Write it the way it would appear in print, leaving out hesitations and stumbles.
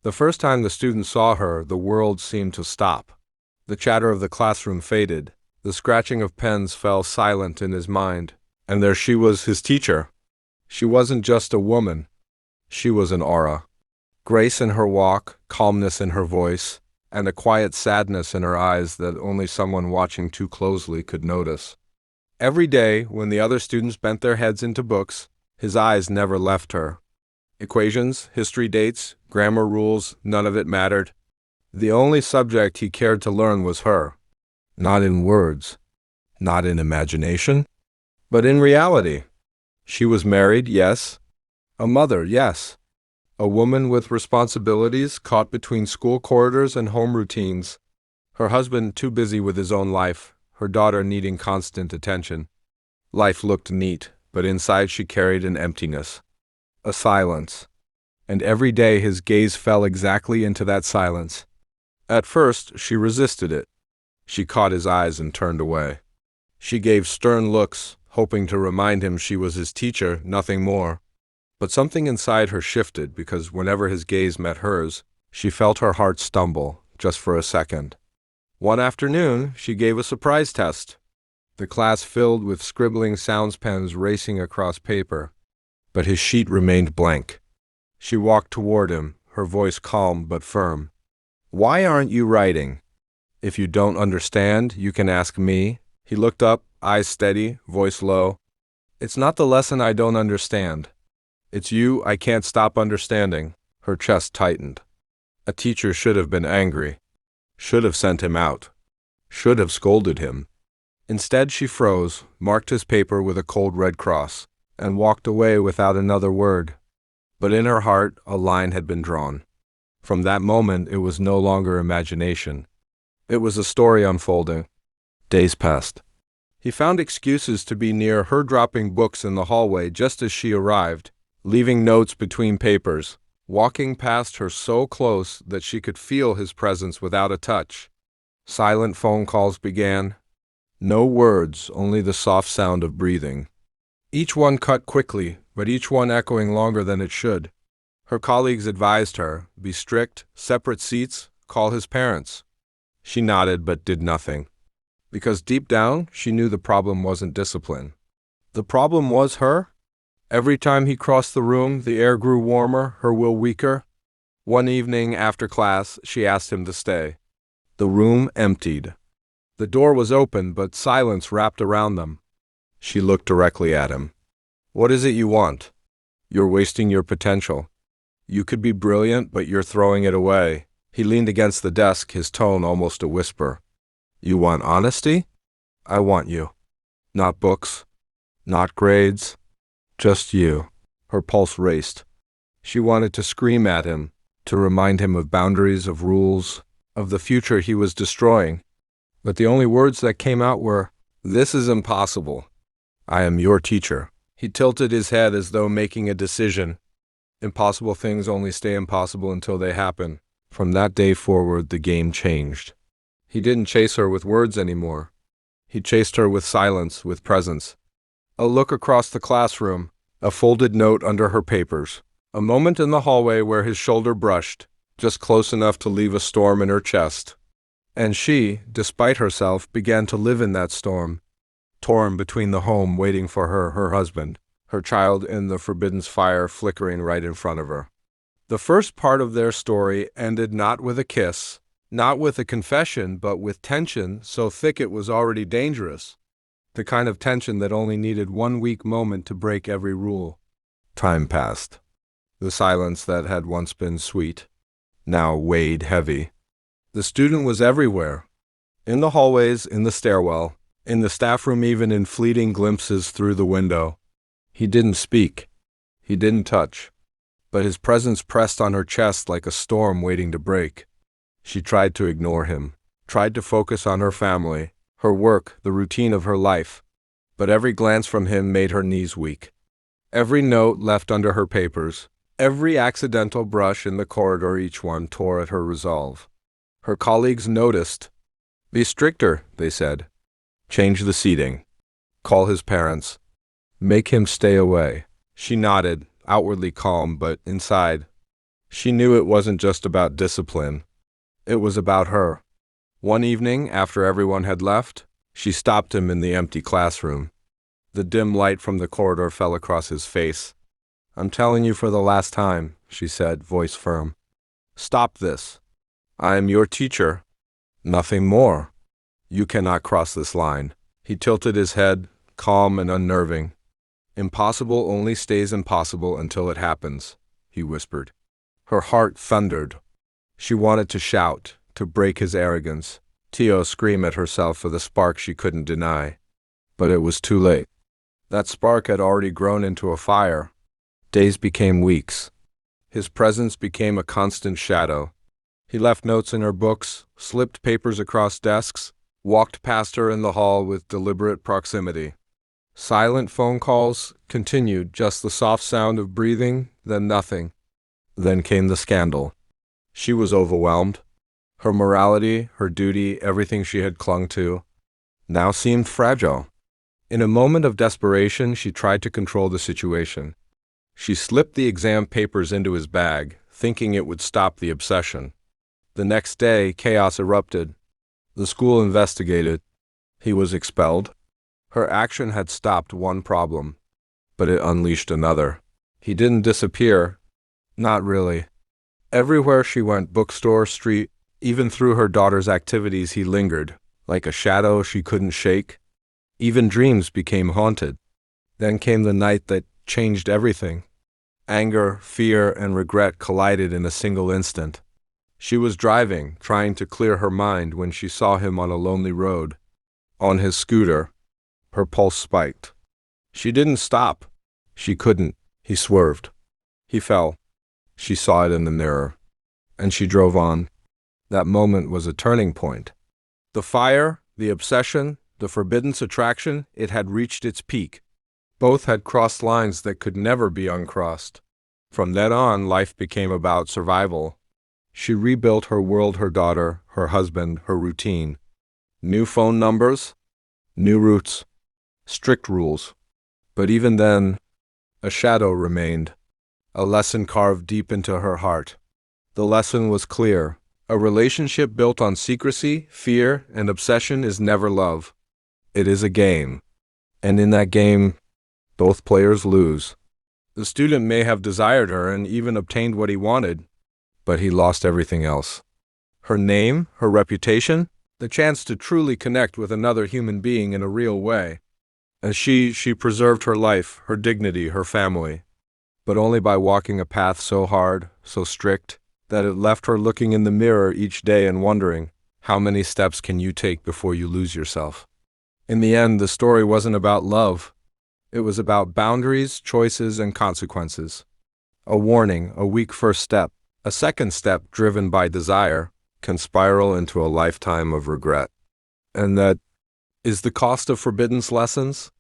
The first time the student saw her, the world seemed to stop. The chatter of the classroom faded. The scratching of pens fell silent in his mind. And there she was, his teacher. She wasn't just a woman. She was an aura. Grace in her walk, calmness in her voice, and a quiet sadness in her eyes that only someone watching too closely could notice. Every day, when the other students bent their heads into books, his eyes never left her. Equations, history dates, grammar rules, none of it mattered. The only subject he cared to learn was her. Not in words, not in imagination, but in reality. She was married, yes. A mother, yes. A woman with responsibilities caught between school corridors and home routines. Her husband too busy with his own life, her daughter needing constant attention. Life looked neat, but inside she carried an emptiness. A silence. And every day his gaze fell exactly into that silence. At first, she resisted it. She caught his eyes and turned away. She gave stern looks, hoping to remind him she was his teacher, nothing more. But something inside her shifted because whenever his gaze met hers, she felt her heart stumble, just for a second. One afternoon, she gave a surprise test. The class filled with scribbling sounds pens racing across paper. But his sheet remained blank. She walked toward him, her voice calm but firm. "Why aren't you writing? If you don't understand, you can ask me." He looked up, eyes steady, voice low. "It's not the lesson I don't understand. It's you I can't stop understanding." Her chest tightened. A teacher should have been angry. Should have sent him out. Should have scolded him. Instead, she froze, marked his paper with a cold red cross, and walked away without another word. But in her heart, a line had been drawn. From that moment, it was no longer imagination. It was a story unfolding. Days passed. He found excuses to be near her, dropping books in the hallway just as she arrived, leaving notes between papers, walking past her so close that she could feel his presence without a touch. Silent phone calls began. No words, only the soft sound of breathing. Each one cut quickly, but each one echoing longer than it should. Her colleagues advised her, be strict, separate seats, call his parents. She nodded but did nothing. Because deep down, she knew the problem wasn't discipline. The problem was her. Every time he crossed the room, the air grew warmer, her will weaker. One evening after class, she asked him to stay. The room emptied. The door was open, but silence wrapped around them. She looked directly at him. "What is it you want? You're wasting your potential. You could be brilliant, but you're throwing it away." He leaned against the desk, his tone almost a whisper. "You want honesty? I want you. Not books, not grades, just you." Her pulse raced. She wanted to scream at him, to remind him of boundaries, of rules, of the future he was destroying. But the only words that came out were, "This is impossible. I am your teacher." He tilted his head as though making a decision. Impossible things only stay impossible until they happen. From that day forward, the game changed. He didn't chase her with words anymore. He chased her with silence, with presence. A look across the classroom, a folded note under her papers, a moment in the hallway where his shoulder brushed, just close enough to leave a storm in her chest. And she, despite herself, began to live in that storm, torn between the home waiting for her, her husband, her child in the forbidden fire flickering right in front of her. The first part of their story ended not with a kiss, not with a confession, but with tension so thick it was already dangerous. The kind of tension that only needed one weak moment to break every rule. Time passed. The silence that had once been sweet, now weighed heavy. The student was everywhere. In the hallways, in the stairwell, in the staff room, even in fleeting glimpses through the window. He didn't speak. He didn't touch. But his presence pressed on her chest like a storm waiting to break. She tried to ignore him, tried to focus on her family, her work, the routine of her life. But every glance from him made her knees weak. Every note left under her papers, every accidental brush in the corridor, each one tore at her resolve. Her colleagues noticed. "Be stricter," they said. "Change the seating. Call his parents. Make him stay away." She nodded, outwardly calm, but inside, She knew it wasn't just about discipline. It was about her. One evening, after everyone had left, she stopped him in the empty classroom. The dim light from the corridor fell across his face. "I'm telling you for the last time," she said, voice firm. "Stop this. I am your teacher. Nothing more. You cannot cross this line." He tilted his head, calm and unnerving. "Impossible only stays impossible until it happens," he whispered. Her heart thundered. She wanted to shout, to break his arrogance, to scream at herself for the spark she couldn't deny. But it was too late. That spark had already grown into a fire. Days became weeks. His presence became a constant shadow. He left notes in her books, slipped papers across desks, walked past her in the hall with deliberate proximity. Silent phone calls continued, just the soft sound of breathing, then nothing. Then came the scandal. She was overwhelmed. Her morality, her duty, everything she had clung to, now seemed fragile. In a moment of desperation, she tried to control the situation. She slipped the exam papers into his bag, thinking it would stop the obsession. The next day, chaos erupted. The school investigated. He was expelled. Her action had stopped one problem, but it unleashed another. He didn't disappear. Not really. Everywhere she went, bookstore, street, even through her daughter's activities, he lingered, like a shadow she couldn't shake. Even dreams became haunted. Then came the night that changed everything. Anger, fear, and regret collided in a single instant. She was driving, trying to clear her mind, when she saw him on a lonely road. On his scooter. Her pulse spiked. She didn't stop. She couldn't. He swerved. He fell. She saw it in the mirror. And she drove on. That moment was a turning point. The fire, the obsession, the forbidden attraction, it had reached its peak. Both had crossed lines that could never be uncrossed. From then on, life became about survival. She rebuilt her world, her daughter, her husband, her routine. New phone numbers, new routes, strict rules. But even then, a shadow remained, a lesson carved deep into her heart. The lesson was clear. A relationship built on secrecy, fear, and obsession is never love. It is a game. And in that game, both players lose. The student may have desired her and even obtained what he wanted, but he lost everything else. Her name, her reputation, the chance to truly connect with another human being in a real way. And she preserved her life, her dignity, her family, but only by walking a path so hard, so strict, that it left her looking in the mirror each day and wondering, how many steps can you take before you lose yourself? In the end, the story wasn't about love. It was about boundaries, choices, and consequences. A warning, a weak first step, a second step driven by desire, can spiral into a lifetime of regret. And that is the cost of forbidden lessons.